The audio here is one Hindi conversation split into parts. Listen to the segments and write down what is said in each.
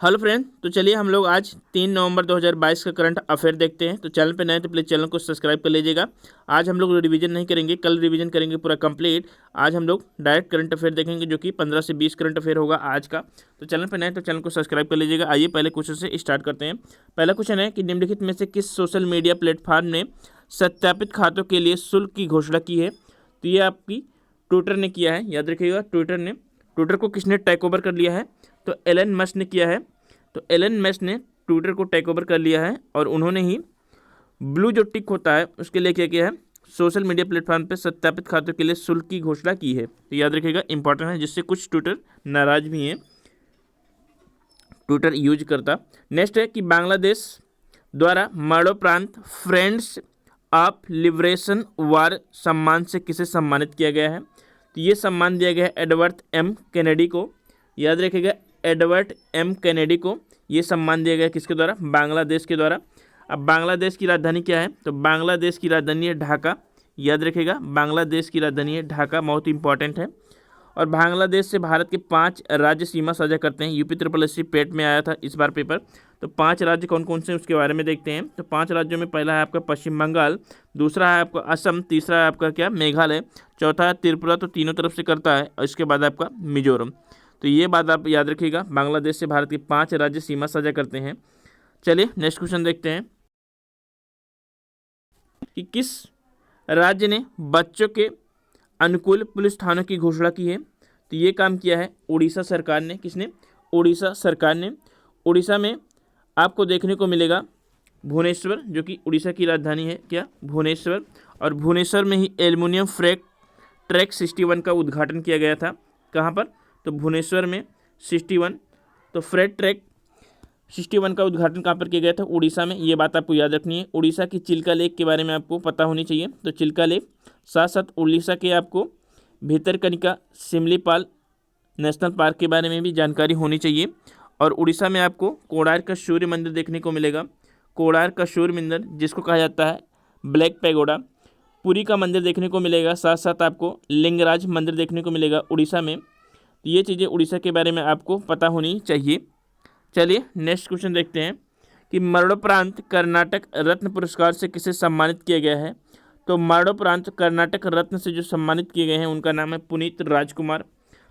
हेलो फ्रेंड, तो चलिए हम लोग आज 3 नवंबर 2022 का करंट अफेयर देखते हैं। तो चैनल पे नए तो प्लीज़ चैनल को सब्सक्राइब कर लीजिएगा। आज हम लोग रिवीजन नहीं करेंगे, कल रिवीजन करेंगे पूरा कंप्लीट। आज हम लोग डायरेक्ट करंट अफेयर देखेंगे जो कि 15 से 20 करंट अफेयर होगा आज का। तो चैनल पे नए तो चैनल को सब्सक्राइब कर लीजिएगा। आइए पहले क्वेश्चन से स्टार्ट करते हैं। पहला क्वेश्चन है कि निम्नलिखित में से किस सोशल मीडिया प्लेटफॉर्म ने सत्यापित खातों के लिए शुल्क की घोषणा की है? तो ये आपकी ट्विटर ने किया है, याद रखिएगा। ट्विटर को किसने टेक ओवर कर लिया है? तो एलन मस्क ने किया है। तो एलन मस्क ने ट्विटर को टेक ओवर कर लिया है और उन्होंने ही ब्लू जो टिक होता है उसके लिए क्या किया है? सोशल मीडिया प्लेटफॉर्म पे सत्यापित खातों के लिए शुल्क की घोषणा की है। तो याद रखिएगा, इंपॉर्टेंट है, जिससे कुछ ट्विटर नाराज भी हैं ट्विटर यूज करता। नेक्स्ट है कि बांग्लादेश द्वारा मरणोपरांत फ्रेंड्स ऑफ लिबरेशन वार सम्मान से किसे सम्मानित किया गया है? तो ये सम्मान दिया गया है एडवर्ड एम कैनेडी को। याद रखिएगा, एडवर्ड एम कैनेडी को ये सम्मान दिया गया किसके द्वारा? बांग्लादेश के द्वारा। अब बांग्लादेश की राजधानी क्या है? तो बांग्लादेश की राजधानी है ढाका। याद रखिएगा, बांग्लादेश की राजधानी है ढाका, बहुत इंपॉर्टेंट है। और बांग्लादेश से भारत के 5 राज्य सीमा साझा करते हैं। यूपी ट्रिपल एस पेट में आया था इस बार पेपर। तो 5 राज्य कौन कौन से हैं उसके बारे में देखते हैं। तो 5 राज्यों में पहला है आपका पश्चिम बंगाल, दूसरा है आपका असम, तीसरा है आपका क्या? मेघालय, चौथा है त्रिपुरा। तो तीनों तरफ से करता है। और इसके बाद आपका मिजोरम। तो ये बात आप याद रखिएगा, बांग्लादेश से भारत के 5 राज्य सीमा साझा करते हैं। चलिए नेक्स्ट क्वेश्चन देखते हैं कि किस राज्य ने बच्चों के अनुकूल पुलिस थानों की घोषणा की है? तो ये काम किया है उड़ीसा सरकार ने। किसने? उड़ीसा सरकार ने। उड़ीसा में आपको देखने को मिलेगा भुवनेश्वर, जो कि उड़ीसा की राजधानी है क्या? भुवनेश्वर। और भुवनेश्वर में ही एल्युमिनियम फ्रेट ट्रैक 61 का उद्घाटन किया गया था। कहाँ पर? तो भुवनेश्वर में 61। तो फ्रेट ट्रैक 61 का उद्घाटन कहाँ पर किया गया था? उड़ीसा में। ये बात आपको याद रखनी है। उड़ीसा की चिल्का लेक के बारे में आपको पता होनी चाहिए। तो चिल्का लेक, साथ साथ उड़ीसा के आपको भितरकनिका सिमलीपाल नेशनल पार्क के बारे में भी जानकारी होनी चाहिए। और उड़ीसा में आपको कोणार्क का सूर्य मंदिर देखने को मिलेगा। कोणार्क का सूर्य मंदिर, जिसको कहा जाता है ब्लैक पैगोडा। पुरी का मंदिर देखने को मिलेगा। साथ साथ आपको लिंगराज मंदिर देखने को मिलेगा उड़ीसा में। तो ये चीज़ें उड़ीसा के बारे में आपको पता होनी चाहिए। चलिए नेक्स्ट क्वेश्चन देखते हैं कि मरणोपरांत कर्नाटक रत्न पुरस्कार से किसे सम्मानित किया गया है? तो मरणोपरांत कर्नाटक रत्न से जो सम्मानित किए गए हैं उनका नाम है पुनीत राजकुमार।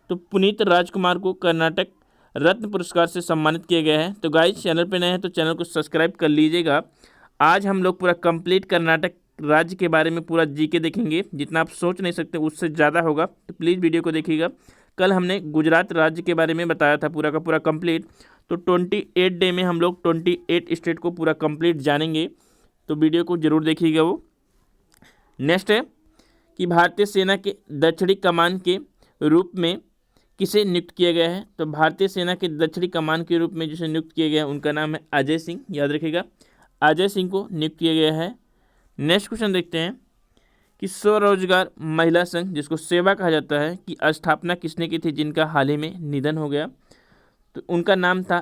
तो पुनीत राजकुमार को कर्नाटक रत्न पुरस्कार से सम्मानित किया गया है। तो गाइस, चैनल पे नए हैं तो चैनल को सब्सक्राइब कर लीजिएगा। आज हम लोग पूरा कंप्लीट कर्नाटक राज्य के बारे में पूरा जीके देखेंगे, जितना आप सोच नहीं सकते उससे ज़्यादा होगा। तो प्लीज़ वीडियो को देखिएगा। कल हमने गुजरात राज्य के बारे में बताया था पूरा का पूरा कंप्लीट। तो 28 डे में हम लोग 28 स्टेट को पूरा कंप्लीट जानेंगे। तो वीडियो को जरूर देखिएगा वो। नेक्स्ट है कि भारतीय सेना के दक्षिणी कमान के रूप में किसे नियुक्त किया गया है? तो भारतीय सेना के दक्षिणी कमान के रूप में जिसे नियुक्त किया गया है उनका नाम है अजय सिंह। याद रखिएगा, अजय सिंह को नियुक्त किया गया है। नेक्स्ट क्वेश्चन देखते हैं कि स्वरोजगार महिला संघ, जिसको सेवा कहा जाता है, की स्थापना किसने की थी, जिनका हाल ही में निधन हो गया? तो उनका नाम था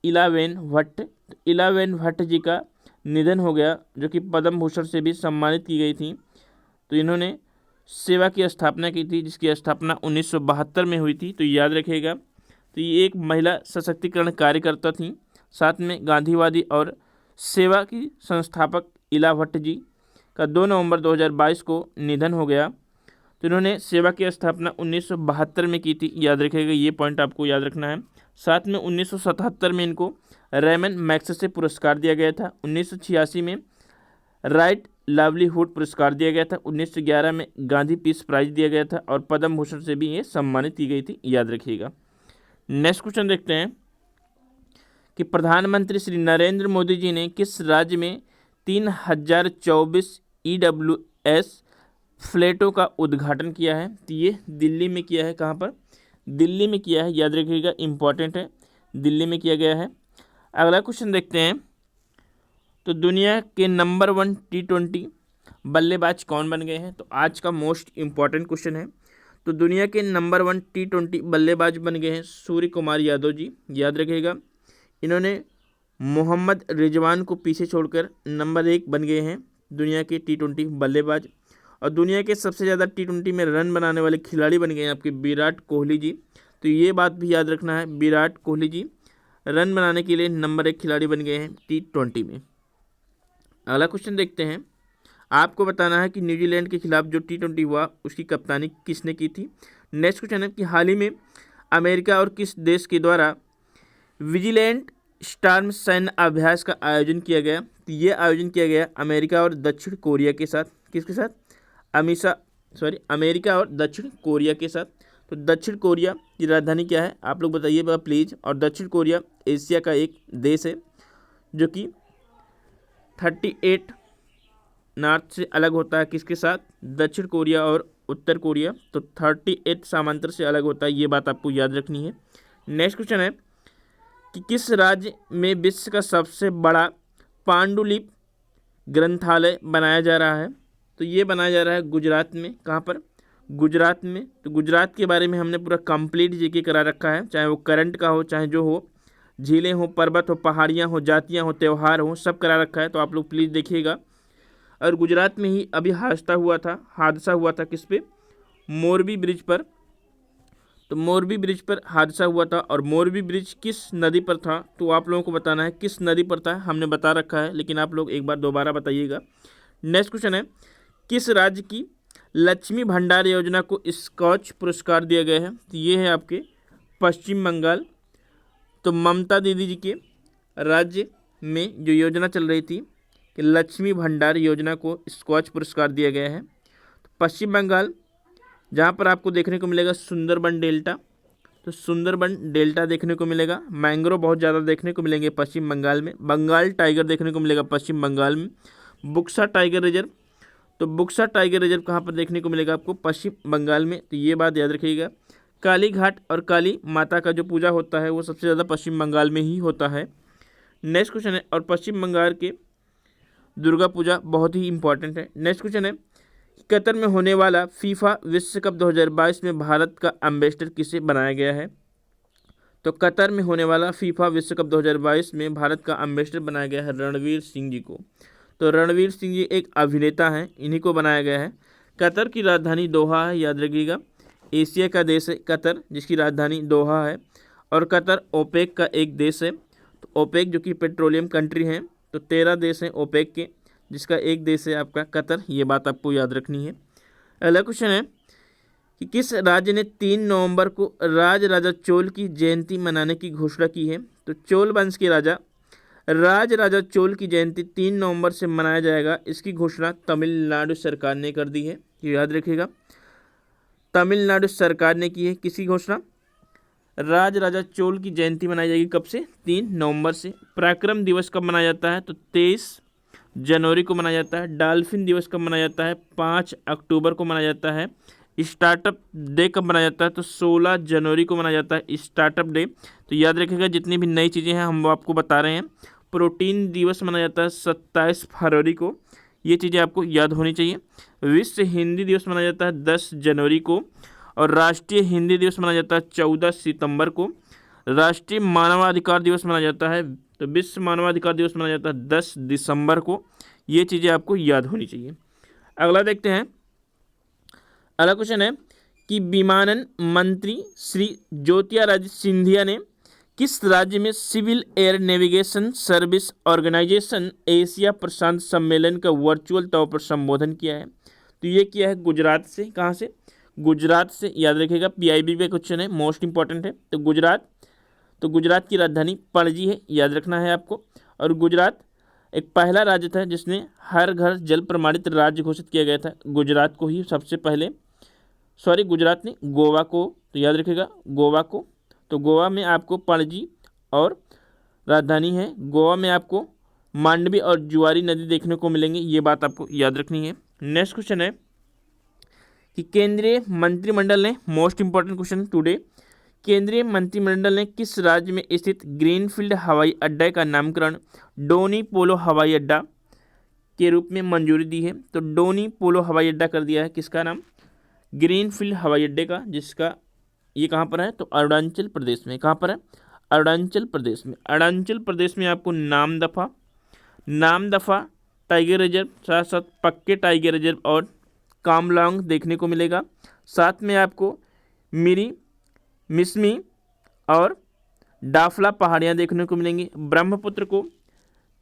इलावेन भट्ट। तो इलावेन भट्ट जी का निधन हो गया, जो कि पद्म भूषण से भी सम्मानित की गई थी। तो इन्होंने सेवा की स्थापना की थी, जिसकी स्थापना 1972 में हुई थी। तो याद रखिएगा, तो ये एक महिला सशक्तिकरण कार्यकर्ता थी, साथ में गांधीवादी और सेवा की संस्थापक इला भट्ट जी का 2 नवंबर 2022 को निधन हो गया। तो इन्होंने सेवा की स्थापना 1972 में की थी। याद रखिएगा, ये पॉइंट आपको याद रखना है। साथ में 1977 में इनको रेमन मैग्सेसे पुरस्कार दिया गया था। 1986 में राइट लाइवलीहुड पुरस्कार दिया गया था। 1911 में गांधी पीस प्राइज दिया गया था और पद्म भूषण से भी ये सम्मानित की गई थी। याद रखिएगा। नेक्स्ट क्वेश्चन देखते हैं कि प्रधानमंत्री श्री नरेंद्र मोदी जी ने किस राज्य में 3024 EWS फ्लैटों का उद्घाटन किया है? तो ये दिल्ली में किया है। कहाँ पर? दिल्ली में किया है। याद रखिएगा, इंपॉर्टेंट है, दिल्ली में किया गया है। अगला क्वेश्चन देखते हैं। तो दुनिया के नंबर 1 T20 बल्लेबाज कौन बन गए हैं? तो आज का मोस्ट इम्पॉर्टेंट क्वेश्चन है। तो दुनिया के नंबर 1 T20 बल्लेबाज बन गए हैं सूर्य कुमार यादव जी। याद रखिएगा, इन्होंने मोहम्मद रिजवान को पीछे छोड़कर नंबर 1 बन गए हैं दुनिया के T20 बल्लेबाज। और दुनिया के सबसे ज़्यादा T20 में रन बनाने वाले खिलाड़ी बन गए हैं आपके विराट कोहली जी। तो ये बात भी याद रखना है, विराट कोहली जी रन बनाने के लिए नंबर 1 खिलाड़ी बन गए हैं T20 में। अगला क्वेश्चन देखते हैं। आपको बताना है कि न्यूजीलैंड के खिलाफ जो T20 हुआ उसकी कप्तानी किसने की थी। नेक्स्ट क्वेश्चन है कि हाल ही में अमेरिका और किस देश के द्वारा विजिलेंट स्टॉर्म सैन्य अभ्यास का आयोजन किया गया। तो ये आयोजन किया गया अमेरिका और दक्षिण कोरिया के साथ। किसके साथ? अमेरिका और दक्षिण कोरिया के साथ। तो दक्षिण कोरिया की राजधानी क्या है आप लोग बताइएगा प्लीज़। और दक्षिण कोरिया एशिया का एक देश है जो कि 38 नॉर्थ से अलग होता है। किसके साथ? दक्षिण कोरिया और उत्तर कोरिया। तो 38 समांतर से अलग होता है, ये बात आपको याद रखनी है। नेक्स्ट क्वेश्चन है कि किस राज्य में विश्व का सबसे बड़ा पांडुलिपि ग्रंथालय बनाया जा रहा है। तो ये बनाया जा रहा है गुजरात में। कहाँ पर? गुजरात में। तो गुजरात के बारे में हमने पूरा कंप्लीट जीके करा रखा है, चाहे वो करंट का हो, चाहे जो हो, झीलें हो, पर्वत हो, पहाड़ियाँ हो, जातियाँ हो, त्यौहार हो, सब करा रखा है। तो आप लोग प्लीज़ देखिएगा। और गुजरात में ही अभी हादसा हुआ था किस पे? मोरबी ब्रिज पर। तो मोरबी ब्रिज पर हादसा हुआ था। और मोरबी ब्रिज किस नदी पर था? तो आप लोगों को बताना है किस नदी पर था। हमने बता रखा है लेकिन आप लोग एक बार दोबारा बताइएगा। नेक्स्ट क्वेश्चन है किस राज्य की लक्ष्मी भंडार योजना को स्कॉच पुरस्कार दिया गया है। तो ये है आपके पश्चिम बंगाल। तो ममता दीदी जी के राज्य में जो योजना चल रही थी कि लक्ष्मी भंडार योजना को स्कॉच पुरस्कार दिया गया है। तो पश्चिम बंगाल, जहाँ पर आपको देखने को मिलेगा सुंदरबन डेल्टा। तो सुंदरबन डेल्टा देखने को मिलेगा। मैंग्रोव बहुत ज़्यादा देखने को मिलेंगे पश्चिम बंगाल में। बंगाल टाइगर देखने को मिलेगा पश्चिम बंगाल में। बुक्सा टाइगर रिजर्व, तो बुक्सा टाइगर रिजर्व कहाँ पर देखने को मिलेगा आपको? पश्चिम बंगाल में। तो ये बात याद रखिएगा। काली घाट और काली माता का जो पूजा होता है वो सबसे ज़्यादा पश्चिम बंगाल में ही होता है। नेक्स्ट क्वेश्चन है और पश्चिम बंगाल के दुर्गा पूजा बहुत ही इंपॉर्टेंट है। नेक्स्ट क्वेश्चन है कतर में होने वाला फीफा विश्व कप 2022 में भारत का एम्बेसडर किसे बनाया गया है। तो कतर में होने वाला फीफा विश्व कप 2022 में भारत का एम्बेसडर बनाया गया है रणवीर सिंह जी को। तो रणवीर सिंह जी एक अभिनेता हैं, इन्हीं को बनाया गया है। कतर की राजधानी दोहा है, याद रखिएगा। एशिया का देश है कतर, जिसकी राजधानी दोहा है। और कतर ओपेक का एक देश है। तो ओपेक जो कि पेट्रोलियम कंट्री हैं, तो 13 देश हैं ओपेक के, जिसका एक देश है आपका कतर। ये बात आपको याद रखनी है। अगला क्वेश्चन है कि किस राज्य ने 3 नवंबर को राजा चोल की जयंती मनाने की घोषणा की है। तो चोल वंश के राजा राजा चोल की जयंती 3 नवंबर से मनाया जाएगा, इसकी घोषणा तमिलनाडु सरकार ने कर दी है। ये याद रखिएगा, तमिलनाडु सरकार ने की है किसी घोषणा? राजा चोल की जयंती मनाई जाएगी कब से? 3 नवंबर से। पराक्रम दिवस कब मनाया जाता है? तो 23 जनवरी को मनाया जाता है। डॉल्फिन दिवस कब मनाया जाता है? 5 अक्टूबर को मनाया जाता है। स्टार्टअप डे कब मनाया जाता है? तो 16 जनवरी को मनाया जाता है स्टार्टअप डे। तो याद रखिएगा जितनी भी नई चीज़ें हैं हम आपको बता रहे हैं। प्रोटीन दिवस मनाया जाता है 27 फरवरी को, ये चीज़ें आपको याद होनी चाहिए। विश्व हिंदी दिवस मनाया जाता है 10 जनवरी को। और राष्ट्रीय हिंदी दिवस मनाया जाता है 14 सितंबर को। राष्ट्रीय मानवाधिकार दिवस मनाया जाता है, तो विश्व मानवाधिकार दिवस मनाया जाता है 10 दिसंबर को। ये चीज़ें आपको याद होनी चाहिए। अगला देखते हैं। अगला क्वेश्चन है कि विमानन मंत्री श्री ज्योतिरादित्य सिंधिया ने किस राज्य में civil air navigation service organisation Asia प्रशांत सम्मेलन का वर्चुअल तौर पर संबोधन किया है। तो ये किया है गुजरात से। कहाँ से? गुजरात से। याद रखिएगा PIB पे क्वेश्चन है, मोस्ट इंपॉर्टेंट है। तो गुजरात की राजधानी पणजी है, याद रखना है आपको। और गुजरात एक पहला राज्य था जिसने हर घर जल प्रमाणित राज्य घोषित किया गया था। गुजरात को ही सबसे पहले, गुजरात ने गोवा को, तो याद रखिएगा गोवा को। तो गोवा में आपको पणजी और राजधानी है। गोवा में आपको मांडवी और जुआरी नदी देखने को मिलेंगे, ये बात आपको याद रखनी है। नेक्स्ट क्वेश्चन है कि केंद्रीय मंत्रिमंडल ने, मोस्ट इंपॉर्टेंट क्वेश्चन टुडे, केंद्रीय मंत्रिमंडल ने किस राज्य में स्थित ग्रीनफील्ड हवाई अड्डा का नामकरण डोनी पोलो हवाई अड्डा के रूप में मंजूरी दी है। तो डोनी पोलो हवाई अड्डा कर दिया है किसका नाम? ग्रीनफील्ड हवाई अड्डे का, जिसका ये कहाँ पर है? तो अरुणाचल प्रदेश में। कहाँ पर है? अरुणाचल प्रदेश में। अरुणाचल प्रदेश में आपको नामदफा टाइगर रिजर्व, साथ साथ पक्के टाइगर रिजर्व और कामलांग देखने को मिलेगा। साथ में आपको मिस्मी और डाफला पहाड़ियाँ देखने को मिलेंगी। ब्रह्मपुत्र को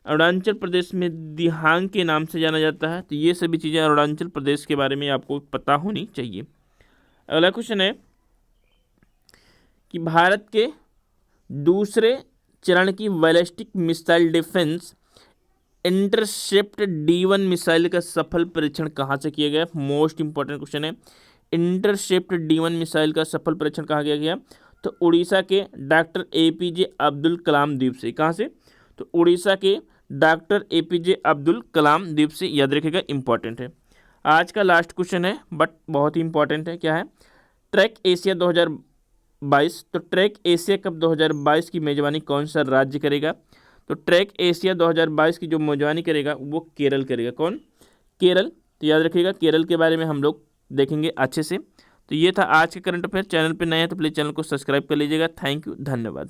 अरुणाचल प्रदेश में दिहांग के नाम से जाना जाता है। तो ये सभी चीज़ें अरुणाचल प्रदेश के बारे में आपको पता होनी चाहिए। अगला क्वेश्चन है कि भारत के दूसरे चरण की ballistic missile defence intercept D1 missile का सफल परीक्षण कहाँ से किया गया? मोस्ट इंपॉर्टेंट क्वेश्चन है। इंटरसेप्ट D1 मिसाइल का सफल परीक्षण कहाँ किया गया? तो उड़ीसा के डॉक्टर APJ अब्दुल कलाम द्वीप से। कहाँ से? तो उड़ीसा के डॉक्टर APJ अब्दुल कलाम द्वीप से, याद रखिएगा, इंपॉर्टेंट है। आज का लास्ट क्वेश्चन है बट बहुत ही इंपॉर्टेंट है। क्या है? Track Asia 2022। तो ट्रैक एशिया कप 2022 की मेजबानी कौन सा राज्य करेगा? तो ट्रैक एशिया 2022 की जो मेजबानी करेगा वो केरल करेगा। कौन? केरल। तो याद रखिएगा, केरल के बारे में हम लोग देखेंगे अच्छे से। तो ये था आज के करंट अफेयर। चैनल पे नए हैं तो प्लीज़ चैनल को सब्सक्राइब कर लीजिएगा। थैंक यू, धन्यवाद।